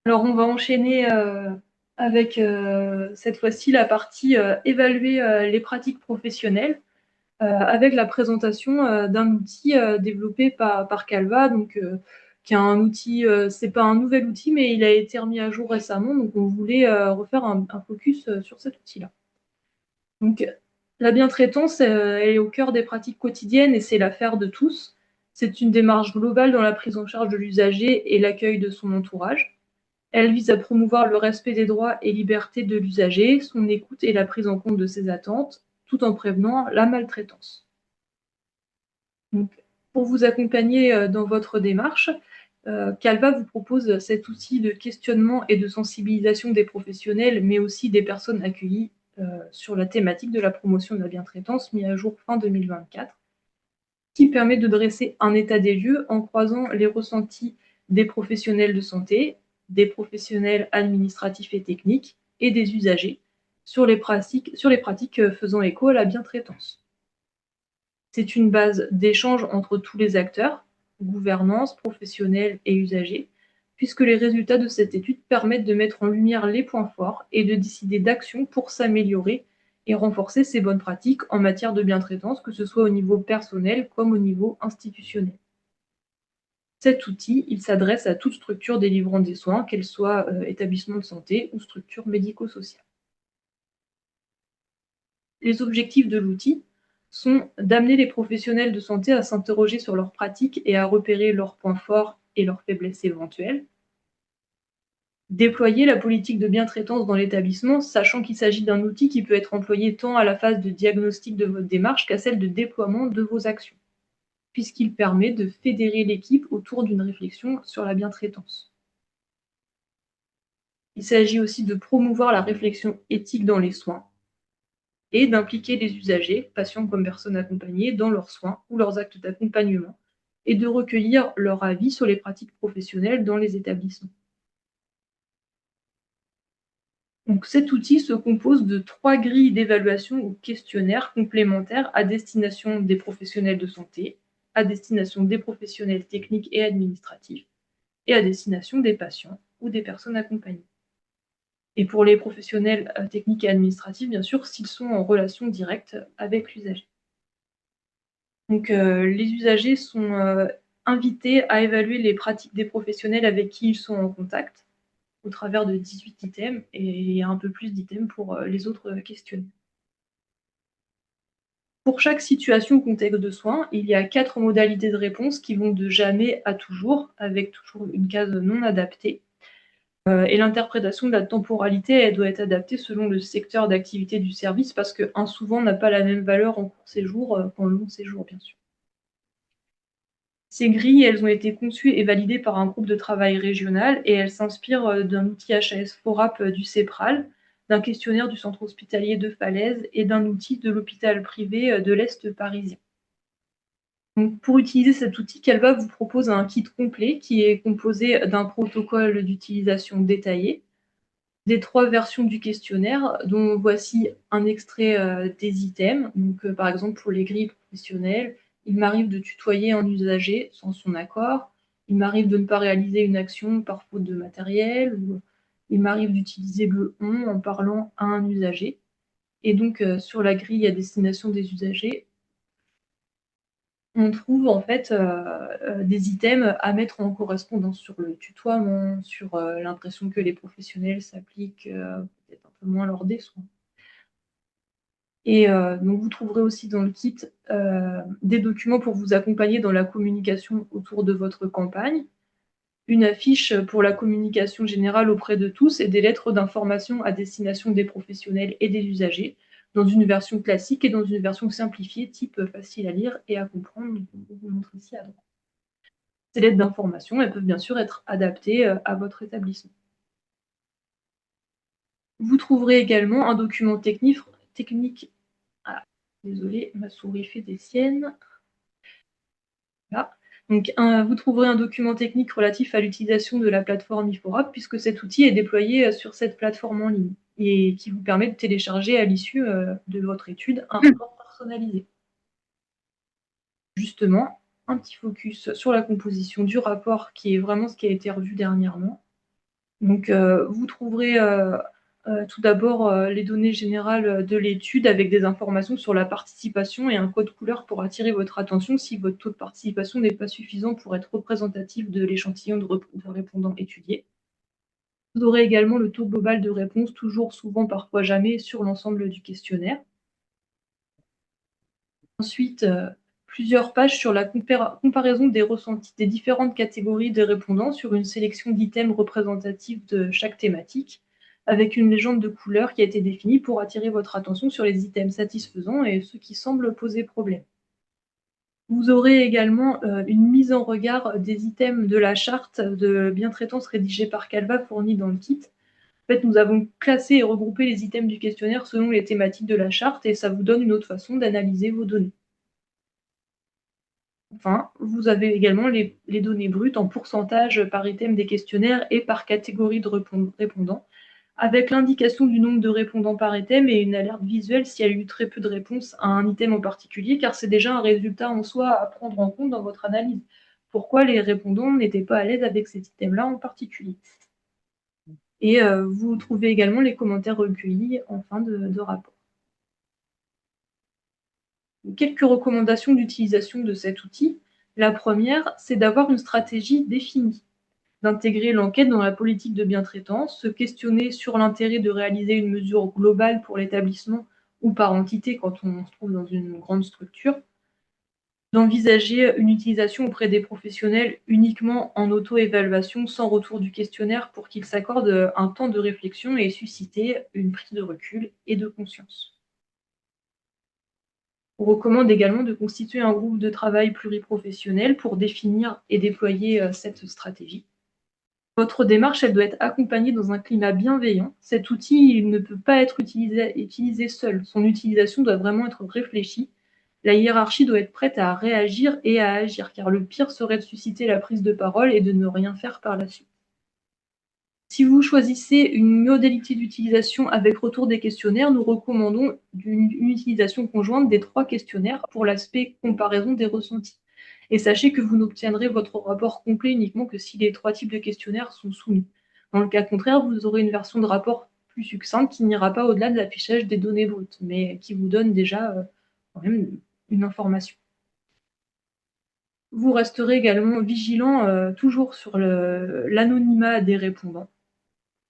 Alors, on va enchaîner avec cette fois-ci la partie évaluer les pratiques professionnelles avec la présentation d'un outil développé par Calva, donc qui est un outil, c'est pas un nouvel outil, mais il a été remis à jour récemment, donc on voulait refaire un focus sur cet outil-là. Donc, la bientraitance, elle est au cœur des pratiques quotidiennes et c'est l'affaire de tous. C'est une démarche globale dans la prise en charge de l'usager et l'accueil de son entourage. Elle vise à promouvoir le respect des droits et libertés de l'usager, son écoute et la prise en compte de ses attentes, tout en prévenant la maltraitance. Donc, pour vous accompagner dans votre démarche, Calva vous propose cet outil de questionnement et de sensibilisation des professionnels, mais aussi des personnes accueillies sur la thématique de la promotion de la bientraitance, mis à jour fin 2024, qui permet de dresser un état des lieux en croisant les ressentis des professionnels de santé, des professionnels administratifs et techniques et des usagers sur les pratiques faisant écho à la bientraitance. C'est une base d'échange entre tous les acteurs, gouvernance, professionnels et usagers, puisque les résultats de cette étude permettent de mettre en lumière les points forts et de décider d'actions pour s'améliorer et renforcer ces bonnes pratiques en matière de bientraitance, que ce soit au niveau personnel comme au niveau institutionnel. Cet outil, il s'adresse à toute structure délivrant des soins, qu'elle soit établissement de santé ou structure médico-sociale. Les objectifs de l'outil sont d'amener les professionnels de santé à s'interroger sur leurs pratiques et à repérer leurs points forts et leurs faiblesses éventuelles, déployer la politique de bientraitance dans l'établissement, sachant qu'il s'agit d'un outil qui peut être employé tant à la phase de diagnostic de votre démarche qu'à celle de déploiement de vos actions, puisqu'il permet de fédérer l'équipe autour d'une réflexion sur la bientraitance. Il s'agit aussi de promouvoir la réflexion éthique dans les soins et d'impliquer les usagers, patients comme personnes accompagnées, dans leurs soins ou leurs actes d'accompagnement, et de recueillir leur avis sur les pratiques professionnelles dans les établissements. Donc, cet outil se compose de 3 grilles d'évaluation ou questionnaires complémentaires à destination des professionnels de santé, à destination des professionnels techniques et administratifs, et à destination des patients ou des personnes accompagnées. Et pour les professionnels techniques et administratifs, bien sûr, s'ils sont en relation directe avec l'usager. Donc, les usagers sont invités à évaluer les pratiques des professionnels avec qui ils sont en contact, au travers de 18 items, et il y a un peu plus d'items pour les autres questionnaires. Pour chaque situation ou contexte de soins, il y a 4 modalités de réponse qui vont de jamais à toujours, avec toujours une case non adaptée. Et l'interprétation de la temporalité, elle doit être adaptée selon le secteur d'activité du service, parce qu'un souvent n'a pas la même valeur en court séjour qu'en long séjour, bien sûr. Ces grilles, elles ont été conçues et validées par un groupe de travail régional et elles s'inspirent d'un outil HAS FORAP du CEPRAL, d'un questionnaire du centre hospitalier de Falaise et d'un outil de l'hôpital privé de l'Est parisien. Donc, pour utiliser cet outil, Calva vous propose un kit complet qui est composé d'un protocole d'utilisation détaillé, des 3 versions du questionnaire, dont voici un extrait des items. Donc, par exemple, pour les grilles professionnelles, il m'arrive de tutoyer un usager sans son accord. Il m'arrive de ne pas réaliser une action par faute de matériel. Ou il m'arrive d'utiliser le on en parlant à un usager. Et donc, sur la grille à destination des usagers, on trouve en fait des items à mettre en correspondance sur le tutoiement, sur l'impression que les professionnels s'appliquent peut-être un peu moins lors des soins. Et donc vous trouverez aussi dans le kit des documents pour vous accompagner dans la communication autour de votre campagne, une affiche pour la communication générale auprès de tous et des lettres d'information à destination des professionnels et des usagers, dans une version classique et dans une version simplifiée, type facile à lire et à comprendre. Donc, on vous montre ici à droite. Ces lettres d'information, elles peuvent bien sûr être adaptées à votre établissement. Vous trouverez également un document technique. Ah, désolée, ma souris fait des siennes. Là. Donc, vous trouverez un document technique relatif à l'utilisation de la plateforme IFORAP, puisque cet outil est déployé sur cette plateforme en ligne et qui vous permet de télécharger à l'issue de votre étude un rapport personnalisé. Justement, un petit focus sur la composition du rapport, qui est vraiment ce qui a été revu dernièrement. Donc, vous trouverez tout d'abord les données générales de l'étude avec des informations sur la participation et un code couleur pour attirer votre attention si votre taux de participation n'est pas suffisant pour être représentatif de l'échantillon de répondants étudiés. Vous aurez également le taux global de réponse, toujours, souvent, parfois jamais, sur l'ensemble du questionnaire. Ensuite, plusieurs pages sur la comparaison des ressentis des différentes catégories de répondants sur une sélection d'items représentatifs de chaque thématique, avec une légende de couleur qui a été définie pour attirer votre attention sur les items satisfaisants et ceux qui semblent poser problème. Vous aurez également une mise en regard des items de la charte de bientraitance rédigée par Canva fournie dans le kit. En fait, nous avons classé et regroupé les items du questionnaire selon les thématiques de la charte et ça vous donne une autre façon d'analyser vos données. Enfin, vous avez également les données brutes en pourcentage par item des questionnaires et par catégorie de répondants, avec l'indication du nombre de répondants par item et une alerte visuelle s'il y a eu très peu de réponses à un item en particulier, car c'est déjà un résultat en soi à prendre en compte dans votre analyse. Pourquoi les répondants n'étaient pas à l'aise avec cet item-là en particulier. Et vous trouvez également les commentaires recueillis en fin de rapport. Quelques recommandations d'utilisation de cet outil. La première, c'est d'avoir une stratégie définie, d'intégrer l'enquête dans la politique de bientraitance, se questionner sur l'intérêt de réaliser une mesure globale pour l'établissement ou par entité quand on se trouve dans une grande structure, d'envisager une utilisation auprès des professionnels uniquement en auto-évaluation sans retour du questionnaire pour qu'ils s'accordent un temps de réflexion et susciter une prise de recul et de conscience. On recommande également de constituer un groupe de travail pluriprofessionnel pour définir et déployer cette stratégie. Votre démarche, elle doit être accompagnée dans un climat bienveillant. Cet outil, il ne peut pas être utilisé seul. Son utilisation doit vraiment être réfléchie. La hiérarchie doit être prête à réagir et à agir, car le pire serait de susciter la prise de parole et de ne rien faire par la suite. Si vous choisissez une modalité d'utilisation avec retour des questionnaires, nous recommandons une utilisation conjointe des 3 questionnaires pour l'aspect comparaison des ressentis. Et sachez que vous n'obtiendrez votre rapport complet uniquement que si les 3 types de questionnaires sont soumis. Dans le cas contraire, vous aurez une version de rapport plus succincte qui n'ira pas au-delà de l'affichage des données brutes, mais qui vous donne déjà quand même une information. Vous resterez également vigilant toujours sur l'anonymat des répondants.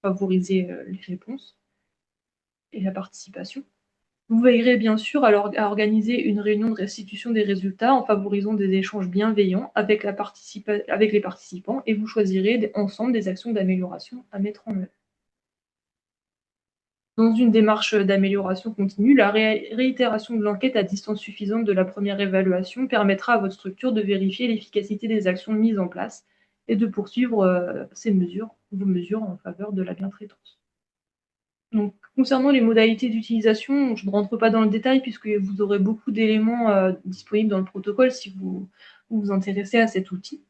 Favoriser les réponses et la participation. Vous veillerez bien sûr à organiser une réunion de restitution des résultats en favorisant des échanges bienveillants avec les participants et vous choisirez ensemble des actions d'amélioration à mettre en œuvre. Dans une démarche d'amélioration continue, la réitération de l'enquête à distance suffisante de la première évaluation permettra à votre structure de vérifier l'efficacité des actions mises en place et de poursuivre vos mesures en faveur de la bientraitance. Donc, concernant les modalités d'utilisation, je ne rentre pas dans le détail puisque vous aurez beaucoup d'éléments disponibles dans le protocole si vous intéressez à cet outil.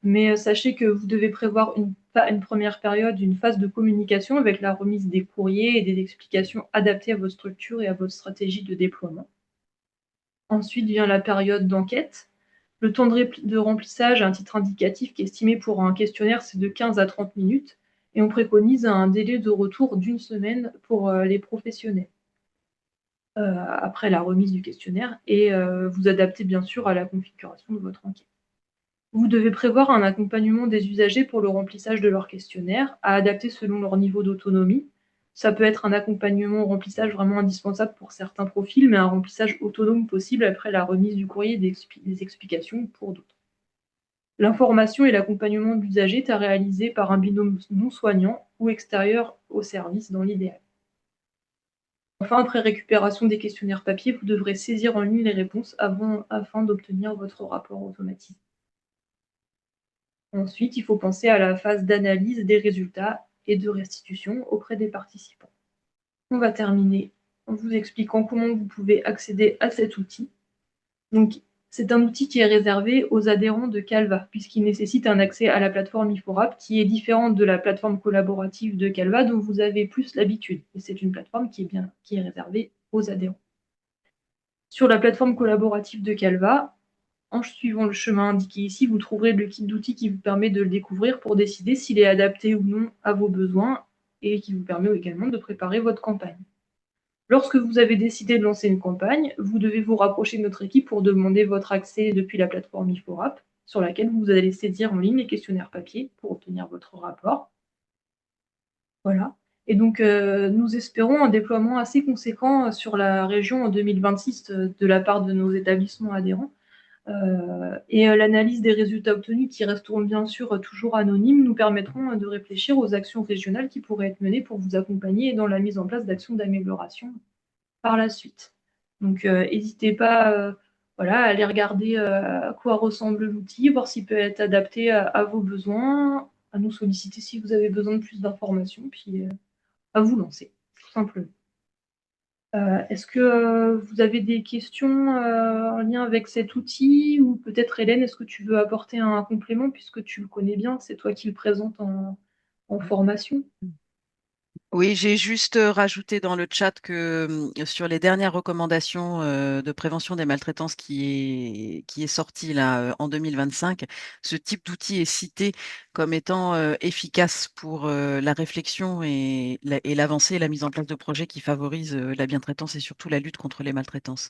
Mais sachez que vous devez prévoir une première période, une phase de communication avec la remise des courriers et des explications adaptées à votre structure et à votre stratégie de déploiement. Ensuite vient la période d'enquête. Le temps de remplissage à un titre indicatif qui est estimé pour un questionnaire, c'est de 15 à 30 minutes et on préconise un délai de retour d'1 semaine pour les professionnels après la remise du questionnaire et vous adaptez bien sûr à la configuration de votre enquête. Vous devez prévoir un accompagnement des usagers pour le remplissage de leur questionnaire, à adapter selon leur niveau d'autonomie. Ça peut être un accompagnement au remplissage vraiment indispensable pour certains profils, mais un remplissage autonome possible après la remise du courrier et des explications pour d'autres. L'information et l'accompagnement de l'usager est à réaliser par un binôme non soignant ou extérieur au service dans l'idéal. Enfin, après récupération des questionnaires papier, vous devrez saisir en ligne les réponses afin d'obtenir votre rapport automatisé. Ensuite, il faut penser à la phase d'analyse des résultats et de restitution auprès des participants. On va terminer en vous expliquant comment vous pouvez accéder à cet outil. Donc, c'est un outil qui est réservé aux adhérents de Canva, puisqu'il nécessite un accès à la plateforme IFORAP qui est différente de la plateforme collaborative de Canva dont vous avez plus l'habitude. Et c'est une plateforme qui est réservée aux adhérents. Sur la plateforme collaborative de Canva, En suivant le chemin indiqué ici, vous trouverez le kit d'outils qui vous permet de le découvrir pour décider s'il est adapté ou non à vos besoins et qui vous permet également de préparer votre campagne. Lorsque vous avez décidé de lancer une campagne, vous devez vous rapprocher de notre équipe pour demander votre accès depuis la plateforme Iforap, sur laquelle vous allez saisir en ligne les questionnaires papier pour obtenir votre rapport. Voilà. Et donc, nous espérons un déploiement assez conséquent sur la région en 2026 de la part de nos établissements adhérents. L'analyse des résultats obtenus, qui resteront bien sûr toujours anonymes, nous permettront de réfléchir aux actions régionales qui pourraient être menées pour vous accompagner dans la mise en place d'actions d'amélioration par la suite. Donc, n'hésitez pas voilà, à aller regarder à quoi ressemble l'outil, voir s'il peut être adapté à vos besoins, à nous solliciter si vous avez besoin de plus d'informations, puis à vous lancer, tout simplement. Est-ce que vous avez des questions en lien avec cet outil ou peut-être Hélène, est-ce que tu veux apporter un complément puisque tu le connais bien, c'est toi qui le présentes en formation? Oui, j'ai juste rajouté dans le chat que sur les dernières recommandations de prévention des maltraitances qui est sortie là en 2025, ce type d'outil est cité comme étant efficace pour la réflexion et l'avancée et la mise en place de projets qui favorisent la bientraitance et surtout la lutte contre les maltraitances.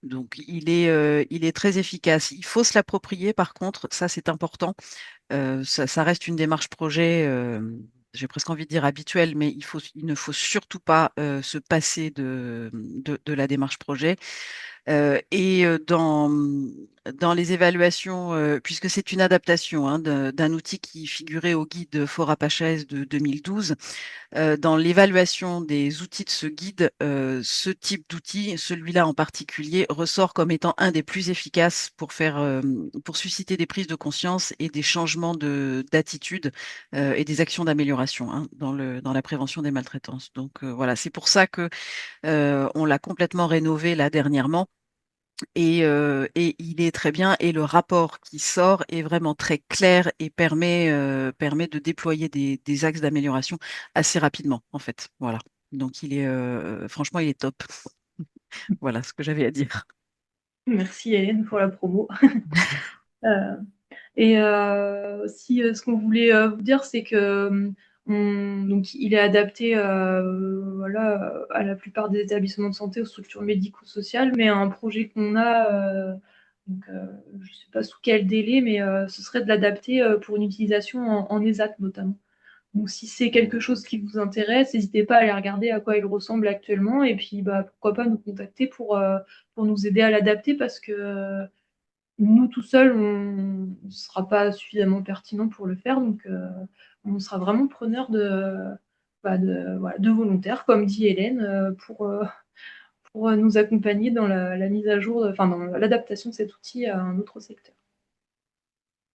Donc il est très efficace. Il faut se l'approprier par contre, ça c'est important. Ça reste une démarche projet, j'ai presque envie de dire habituelle, mais il ne faut surtout pas se passer de la démarche projet. Dans les évaluations, puisque c'est une adaptation hein, d'un outil qui figurait au guide Fora Pachaes de 2012, dans l'évaluation des outils de ce guide, ce type d'outil, celui-là en particulier, ressort comme étant un des plus efficaces pour susciter des prises de conscience et des changements d'attitude et des actions d'amélioration hein, dans la prévention des maltraitances. Donc voilà, c'est pour ça que on l'a complètement rénové là dernièrement. Et il est très bien et le rapport qui sort est vraiment très clair et permet de déployer des axes d'amélioration assez rapidement en fait. Voilà. Donc franchement il est top. Voilà ce que j'avais à dire. Merci Hélène pour la promo. Euh, aussi, ce qu'on voulait vous dire, c'est que donc, il est adapté voilà, à la plupart des établissements de santé, aux structures médico-sociales, mais un projet qu'on a, donc, je ne sais pas sous quel délai, mais ce serait de l'adapter pour une utilisation en ESAT notamment. Donc, si c'est quelque chose qui vous intéresse, n'hésitez pas à aller regarder à quoi il ressemble actuellement, et puis bah, pourquoi pas nous contacter pour nous aider à l'adapter, parce que nous, tout seuls, on ne sera pas suffisamment pertinent pour le faire, donc on sera vraiment preneur voilà, de volontaires, comme dit Hélène, pour nous accompagner dans la mise à jour, enfin dans l'adaptation de cet outil à un autre secteur.